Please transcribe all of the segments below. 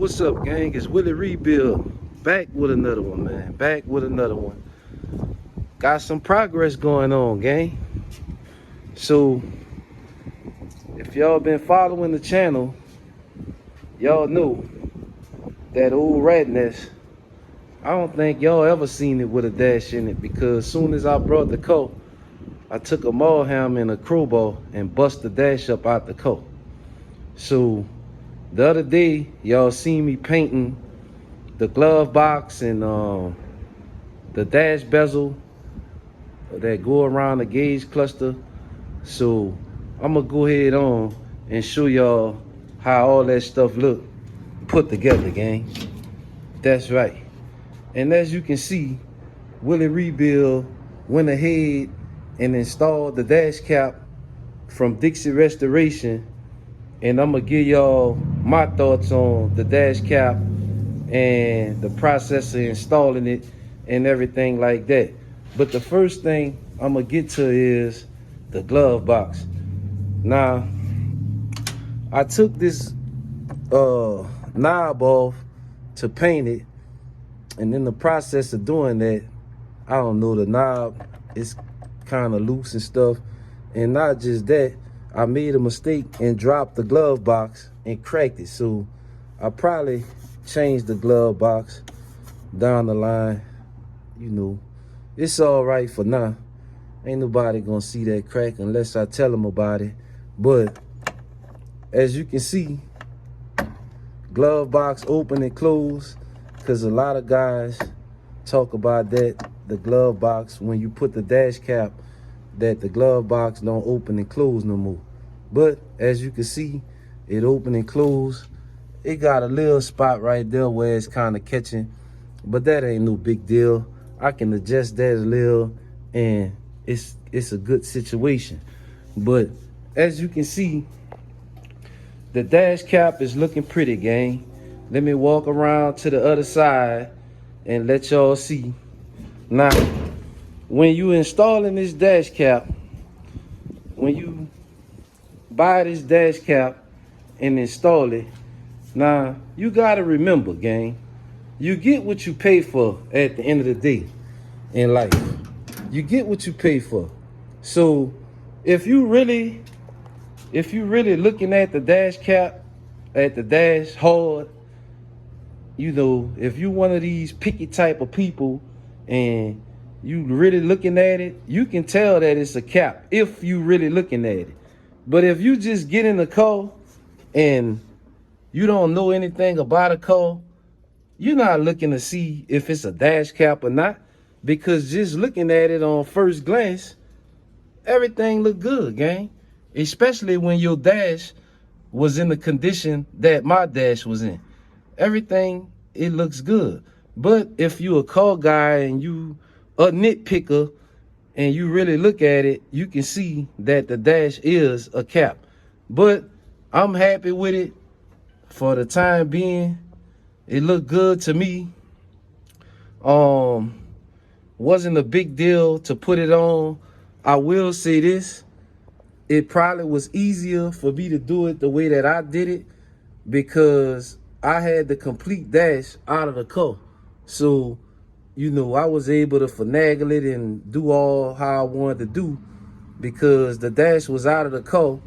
What's up, gang? It's Willie Rebuild. Back with another one, man. Back with another one. Got some progress going on, gang. So, if y'all been following the channel, y'all know that old rat nest, I don't think y'all ever seen it with a dash in it, because soon as I brought the coat, I took a maul hammer and a crowbar and bust the dash up out the coat. So, the other day, y'all seen me painting the glove box and the dash bezel that go around the gauge cluster. So I'm gonna go ahead on and show y'all how all that stuff look put together, gang. That's right. And as you can see, Willie Rebuild went ahead and installed the dash cap from Dixie Restoration, and I'm gonna give y'all my thoughts on the dash cap and the process of installing it and everything like that. But the first thing I'm gonna get to is the glove box. Now, I took this knob off to paint it, and in the process of doing that, I don't know, the knob is kind of loose and stuff. And not just that, I made a mistake and dropped the glove box and cracked it. So I probably changed the glove box down the line. You know, it's all right for now. Ain't nobody gonna see that crack unless I tell them about it. But as you can see, glove box open and close, because a lot of guys talk about that, the glove box, when you put the dash cap, that the glove box don't open and close no more. But as you can see, it open and close. It got a little spot right there where it's kind of catching, but that ain't no big deal. I can adjust that a little, and it's a good situation. But as you can see, the dash cap is looking pretty, gang. Let me walk around to the other side and let y'all see. Now, when you installing this dash cap, when you buy this dash cap and install it, now you gotta remember, gang, you get what you pay for at the end of the day in life. You get what you pay for. So if you really looking at the dash cap, at the dash hard, you know, if you one of these picky type of people and you really looking at it, you can tell that it's a cap if you really looking at it. But if you just get in the car and you don't know anything about a car, you're not looking to see if it's a dash cap or not, because just looking at it on first glance, everything look good, gang. Especially when your dash was in the condition that my dash was in. Everything, it looks good. But if you a car guy and you a nitpicker and you really look at it, you can see that the dash is a cap. But I'm happy with it for the time being. It looked good to me. Wasn't a big deal to put it on. I will say this, it probably was easier for me to do it the way that I did it, because I had the complete dash out of the car. So, you know, I was able to finagle it and do all how I wanted to do, because the dash was out of the car.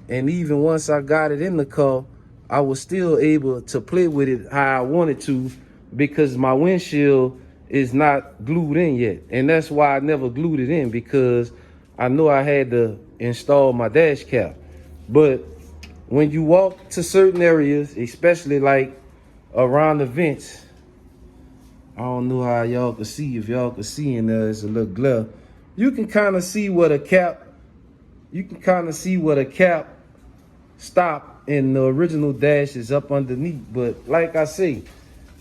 And even once I got it in the car, I was still able to play with it how I wanted to, because my windshield is not glued in yet. And that's why I never glued it in, because I know I had to install my dash cap. But when you walk to certain areas, especially like around the vents, I don't know how y'all can see. If y'all can see in there, it's a little glare. You can kind of see what a cap, stop, and the original dash is up underneath. But like I say,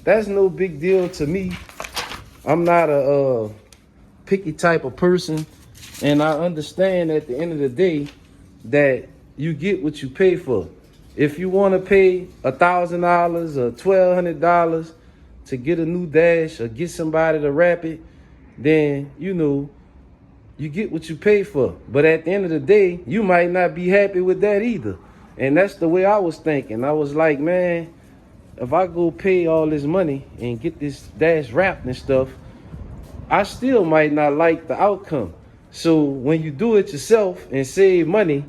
that's no big deal to me. I'm not a picky type of person, and I understand at the end of the day that you get what you pay for. If you want to pay $1,000 or $1,200 to get a new dash or get somebody to wrap it, then, you know, you get what you pay for. But at the end of the day, you might not be happy with that either. And that's the way I was thinking. I was like, man, if I go pay all this money and get this dash wrapped and stuff, I still might not like the outcome. So when you do it yourself and save money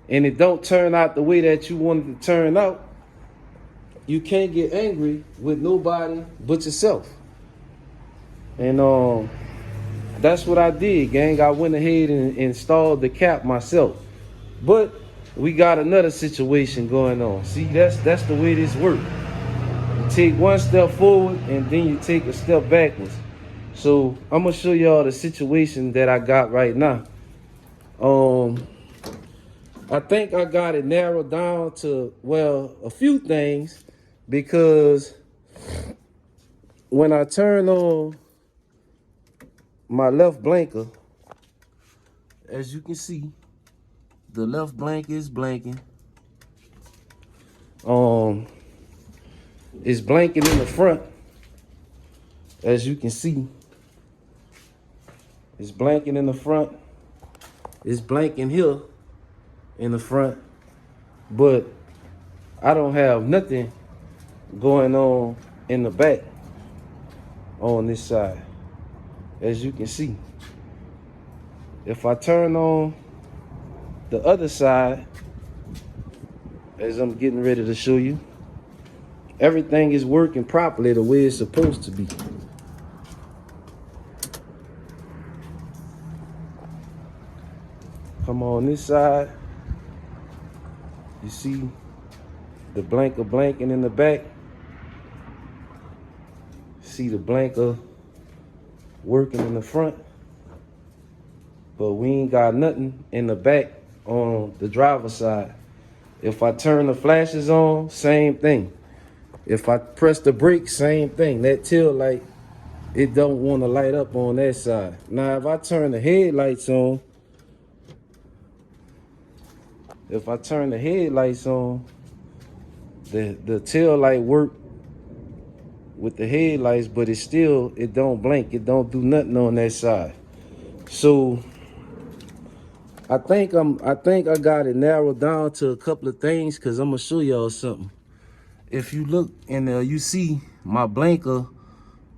and it don't turn out the way that you wanted to turn out, you can't get angry with nobody but yourself. And that's what I did, gang. I went ahead and installed the cap myself. But we got another situation going on. See, that's the way this works. You take one step forward and then you take a step backwards. So I'm gonna show y'all the situation that I got right now. I think I got it narrowed down to, well, a few things, because when I turn on my left blinker, as you can see, the left blinker is blinking. It's blinking in the front, as you can see. It's blinking in the front. It's blinking here in the front, but I don't have nothing going on in the back on this side, as you can see. If I turn on the other side, as I'm getting ready to show you, everything is working properly the way it's supposed to be. Come on this side, you see the blinker blinking in the back. See the blinker working in the front, but we ain't got nothing in the back on the driver's side. If I turn the flashes on, same thing. If I press the brake, same thing. That tail light, it don't want to light up on that side. Now, if I turn the headlights on, the tail light work with the headlights, but it don't blink. It don't do nothing on that side. So I think I got it narrowed down to a couple of things, because I'm gonna show y'all something. If you look in there, you see my blinker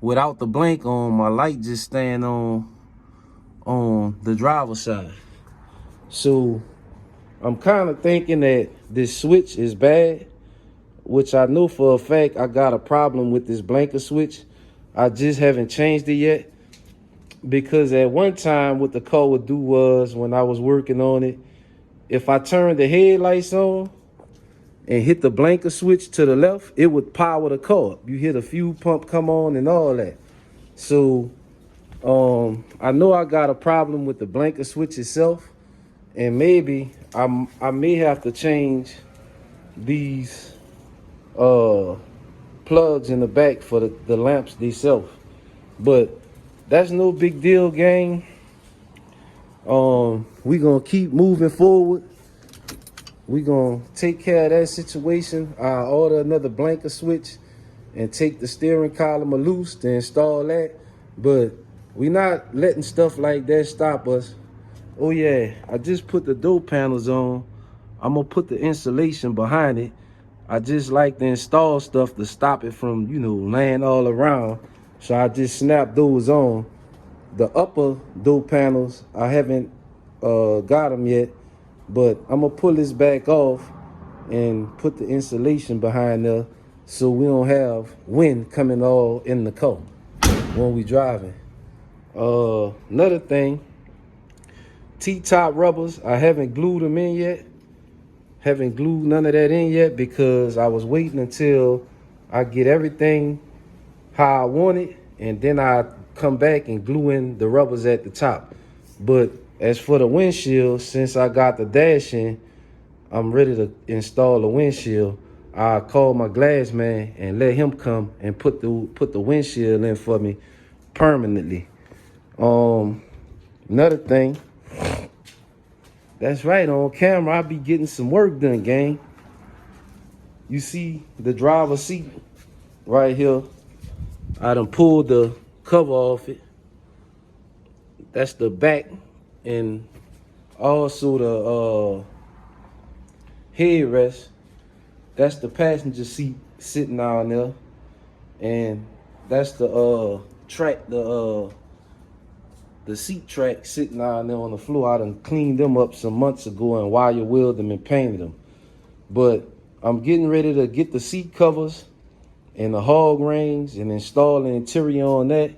without the blink on, my light just staying on the driver's side. So I'm kind of thinking that this switch is bad, which I know for a fact I got a problem with this blinker switch. I just haven't changed it yet, because at one time what the car would do was, when I was working on it, if I turned the headlights on and hit the blinker switch to the left, it would power the car up. You hear the fuel pump come on and all that. So I know I got a problem with the blinker switch itself, and maybe I may have to change these plugs in the back for the lamps themselves. But that's no big deal, gang. We gonna keep moving forward. We gonna take care of that situation. I'll order another blinker switch and take the steering column loose to install that. But we not letting stuff like that stop us. Oh yeah, I just put the door panels on. I'm gonna put the insulation behind it. I just like to install stuff to stop it from, laying all around. So I just snap those on. The upper door panels, I haven't got them yet, but I'm gonna pull this back off and put the insulation behind there, so we don't have wind coming all in the car when we driving. Another thing, T-top rubbers, I haven't glued them in yet. Haven't glued none of that in yet, because I was waiting until I get everything how I want it, and then I come back and glue in the rubbers at the top. But as for the windshield, since I got the dash in, I'm ready to install the windshield. I call my glass man and let him come and put the windshield in for me permanently. Another thing, that's right, on camera I be getting some work done, gang. You see the driver's seat right here, I done pulled the cover off it. That's the back, and also the headrest. That's the passenger seat sitting down there, and that's the track, the seat track sitting down there on the floor. I done cleaned them up some months ago and wire wheeled them and painted them. But I'm getting ready to get the seat covers and the hog rings and install the interior on that.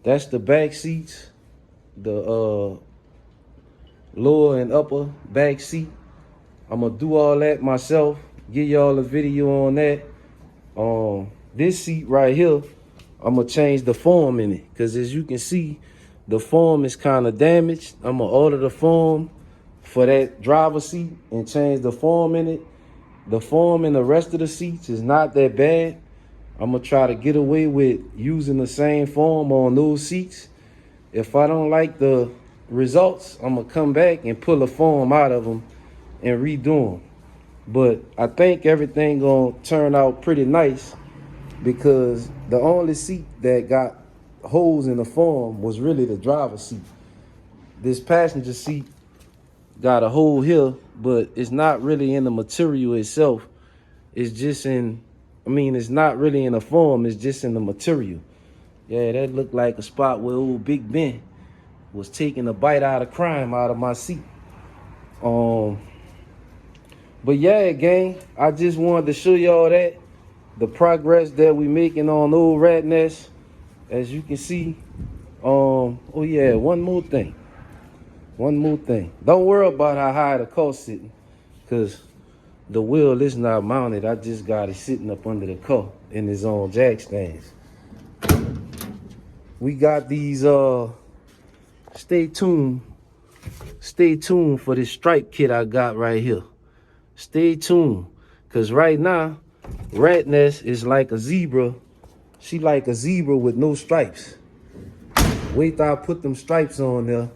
That's the back seats, the lower and upper back seat. I'm gonna do all that myself, give y'all a video on that. This seat right here, I'm gonna change the foam in it, because as you can see, the foam is kind of damaged. I'm gonna order the foam for that driver seat and change the foam in it. The foam in the rest of the seats is not that bad. I'm gonna try to get away with using the same foam on those seats. If I don't like the results, I'm gonna come back and pull the foam out of them and redo them. But I think everything gonna turn out pretty nice, because the only seat that got holes in the foam was really the driver's seat. This passenger seat got a hole here, but it's not really in the material itself. It's just in, it's not really in the foam, it's just in the material. Yeah, that looked like a spot where old Big Ben was taking a bite out of crime out of my seat. But yeah, gang, I just wanted to show y'all that, the progress that we making on old Rat Nest. As you can see, oh yeah, one more thing. Don't worry about how high the car's sitting, because the wheel is not mounted. I just got it sitting up under the car in its own jack stands. We got these, stay tuned for this stripe kit I got right here. Stay tuned, because right now, Rat Nest is like a zebra. She like a zebra with no stripes. Wait till I put them stripes on there.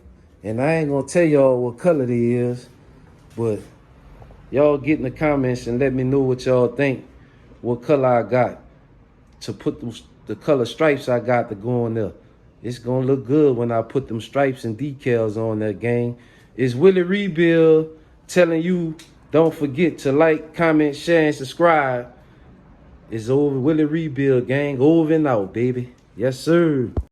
And I ain't gonna tell y'all what color they is, but y'all get in the comments and let me know what y'all think, what color I got to put the color stripes I got to go on there. It's gonna look good when I put them stripes and decals on there, gang. It's Willie Rebuild telling you, don't forget to like, comment, share, and subscribe. It's over. Willie Rebuild, gang. Over and out, baby. Yes, sir.